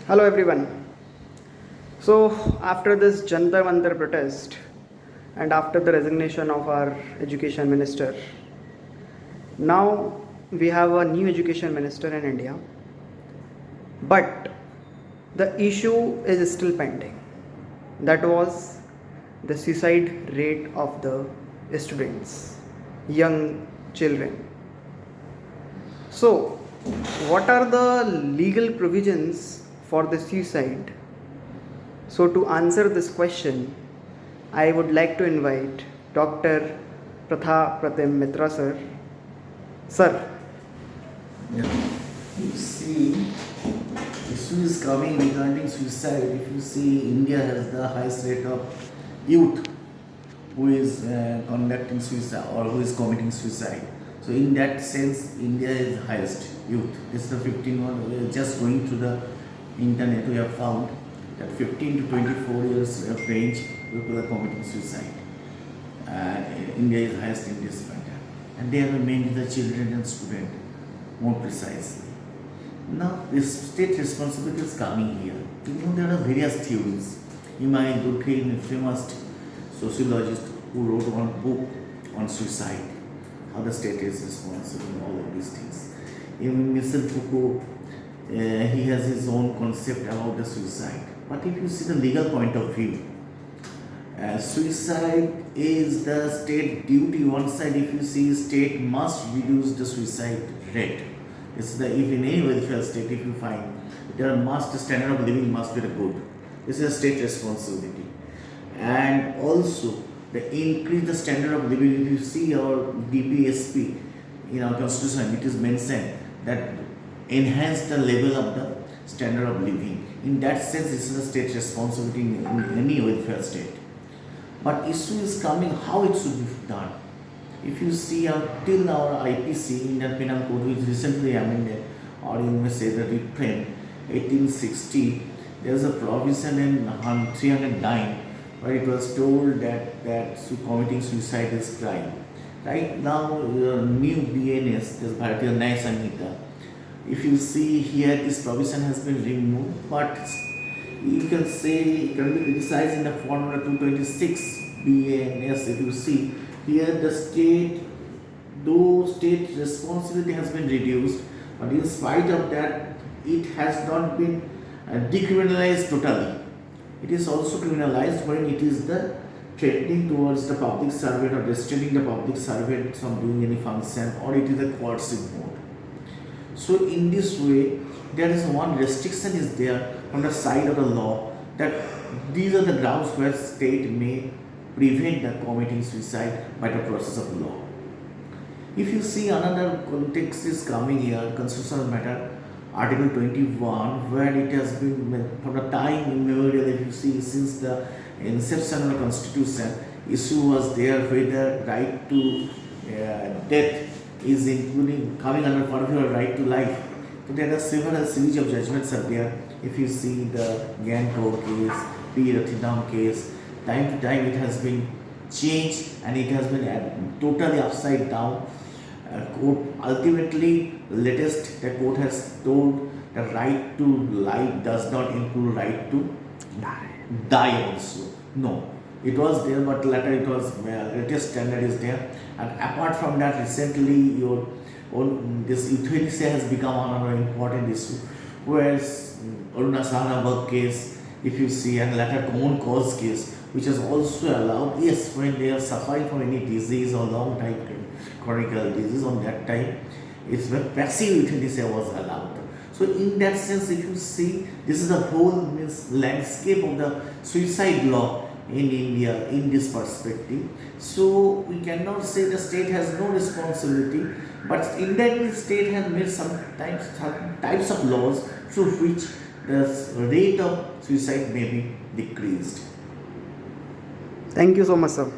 Hello everyone. So, after this Jantar Mantar protest and after the resignation of our education minister, now we have a new education minister in India, but the issue is still pending. That was the suicide rate of the students, young children. So, what are the legal provisions for the suicide? So, to answer this question, I would like to invite Dr. Pratha Pratim Mitra sir. Sir, Yeah. You see, issue is coming regarding suicide. If you see, India has the highest rate of youth who is conducting suicide or who is committing suicide. So, in that sense, India is the highest youth. This is the 15 one. We are just going through the internet. We have found that 15 to 24 years of range people are committing suicide. India is highest in this matter, and they are mainly the children and students, more precisely. Now, this state responsibility is coming here. You know, there are various theories. Humayun Durkheim, a famous sociologist who wrote one book on suicide, how the state is responsible, and all of these things. Even Michel Foucault, he has his own concept about the suicide. But if you see the legal point of view, suicide is the state duty. One side, if you see, state must reduce the suicide rate. It's the if in any welfare state, if you find there must standard of living must be good. This is a state responsibility, and also the increase the standard of living. If you see our DPSP in our constitution, it is mentioned that enhance the level of the standard of living. In that sense, this is a state responsibility in any welfare state. But issue is coming how it should be done. If you see till our IPC, Indian Penal Code, which recently amended, or you may say the reprint, 1860, there is a provision in 309 where it was told that committing suicide is crime. Right now, new BNS, this Bharatiya Nyaya Sanhita, if you see here, this provision has been removed, but you can say it can be criticized in the form of 226 BNS. If you see here, the state, though state responsibility has been reduced, but in spite of that, it has not been decriminalized totally. It is also criminalized when it is the threatening towards the public servant or restraining the public servant from doing any function, or it is a coercive mode. So in this way, there is one restriction is there on the side of the law that these are the grounds where state may prevent the committing suicide by the process of law. If you see another context is coming here, constitutional matter, Article 21, where it has been from the time immemorial, if you see since the inception of the constitution, issue was there whether right to death is including coming under part of your right to life. So there are several series of judgments are there. If you see the Ganto case, P. Rathinam case, time to time it has been changed and it has been totally upside down. Court ultimately, latest the court has told the right to life does not include right to die also. No, it was there, but later it was latest standard is there. And apart from that, recently your this euthanasia has become another important issue. Whereas Aruna Sahanabag case, if you see, and later common cause case, which has also allowed, yes, when they are suffering from any disease or long time chronic disease, on that time, it's when passive euthanasia was allowed. So in that sense, if you see, this is the whole landscape of the suicide law in India in this perspective. So we cannot say the state has no responsibility, but indirectly state has made some types of laws through which the rate of suicide may be decreased. thank you so much, sir.